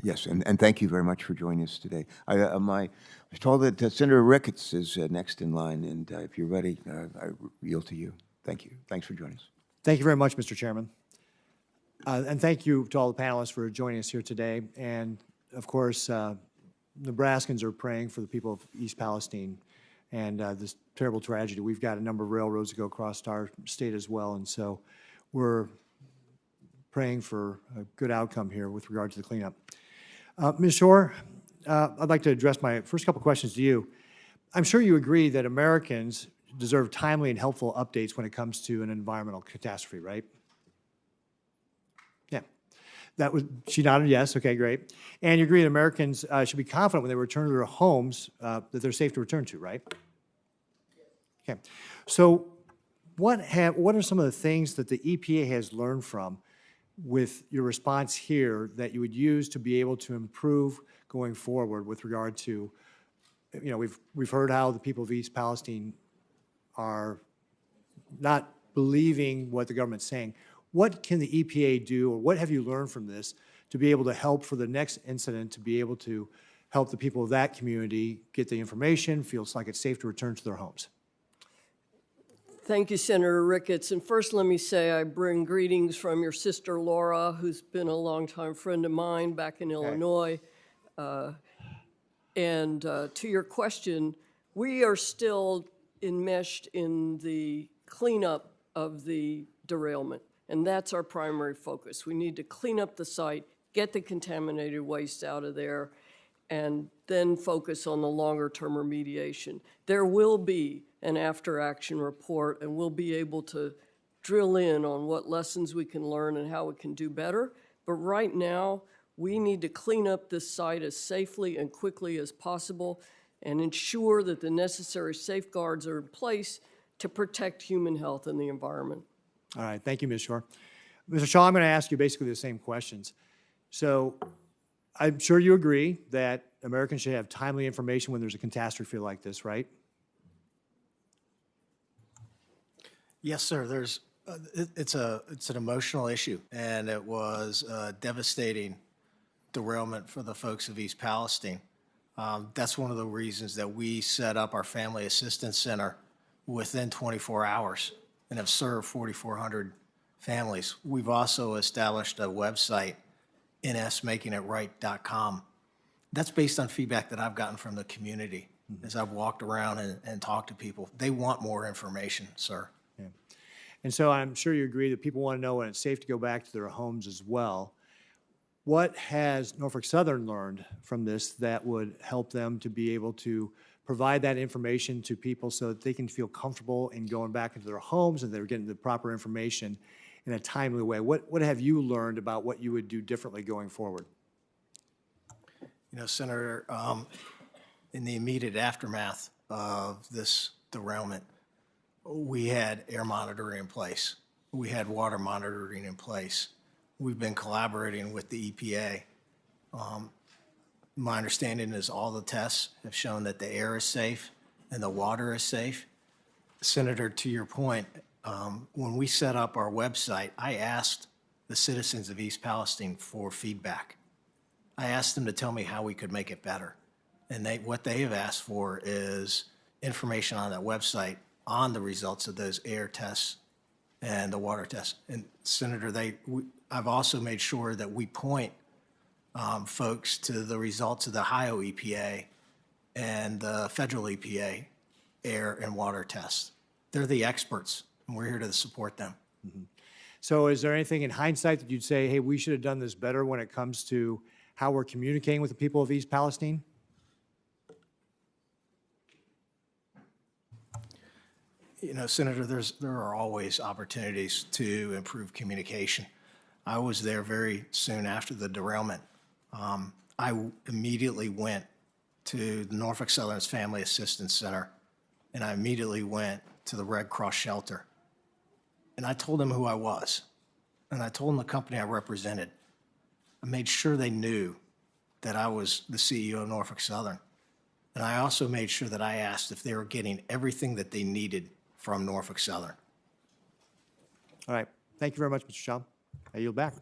Yes, and thank you very much for joining us today. I was told that Senator Ricketts is next in line, and if you're ready, I yield to you. Thank you. Thanks for joining us. Thank you very much, Mr. Chairman. And thank you to all the panelists for joining us here today. And of course, Nebraskans are praying for the people of East Palestine and this terrible tragedy. We've got a number of railroads that go across our state as well, and so we're praying for a good outcome here with regard to the cleanup. Ms. Shore, I'd like to address my first couple questions to you. I'm sure you agree that Americans deserve timely and helpful updates when it comes to an environmental catastrophe, right? Yeah. She nodded yes. Okay, great. And you agree that Americans should be confident when they return to their homes that they're safe to return to, right? Okay. So what are some of the things that the EPA has learned from with your response here that you would use to be able to improve going forward with regard to, we've heard how the people of East Palestine are not believing what the government's saying. What can the EPA do, or what have you learned from this to be able to help for the next incident, to be able to help the people of that community get the information, feels like it's safe to return to their homes? Thank you, Senator Ricketts. And first, let me say I bring greetings from your sister, Laura, who's been a longtime friend of mine back in Illinois. And to your question, we are still enmeshed in the cleanup of the derailment, and that's our primary focus. We need to clean up the site, get the contaminated waste out of there, and then focus on the longer-term remediation. There will be an after-action report, and we'll be able to drill in on what lessons we can learn and how we can do better. But right now, we need to clean up this site as safely and quickly as possible and ensure that the necessary safeguards are in place to protect human health and the environment. All right, thank you, Ms. Shore. Mr. Shaw, I'm going to ask you basically the same questions. So I'm sure you agree that Americans should have timely information when there's a catastrophe like this, right? Yes, sir. It's an emotional issue, and it was a devastating derailment for the folks of East Palestine. That's one of the reasons that we set up our Family Assistance Center within 24 hours and have served 4,400 families. We've also established a website, nsmakingitright.com. That's based on feedback that I've gotten from the community as I've walked around and talked to people. They want more information, sir. Yeah. And so I'm sure you agree that people want to know when it's safe to go back to their homes as well. What has Norfolk Southern learned from this that would help them to be able to provide that information to people so that they can feel comfortable in going back into their homes and they're getting the proper information in a timely way? What have you learned about what you would do differently going forward? You know, Senator, in the immediate aftermath of this derailment, we had air monitoring in place. We had water monitoring in place. We've been collaborating with the EPA. My understanding is all the tests have shown that the air is safe and the water is safe. Senator, to your point, when we set up our website, I asked the citizens of East Palestine for feedback. I asked them to tell me how we could make it better. And what they have asked for is information on that website on the results of those air tests and the water tests. And Senator, I've also made sure that we point folks to the results of the Ohio EPA and the federal EPA air and water tests. They're the experts, and we're here to support them. Mm-hmm. So is there anything in hindsight that you'd say, hey, we should have done this better when it comes to how we're communicating with the people of East Palestine? You know, Senator, there are always opportunities to improve communication. I was there very soon after the derailment. I immediately went to the Norfolk Southern's Family Assistance Center, and I immediately went to the Red Cross shelter. And I told them who I was, and I told them the company I represented. I made sure they knew that I was the CEO of Norfolk Southern. And I also made sure that I asked if they were getting everything that they needed from Norfolk Southern. All right. Thank you very much, Mr. Shaw. I yield back.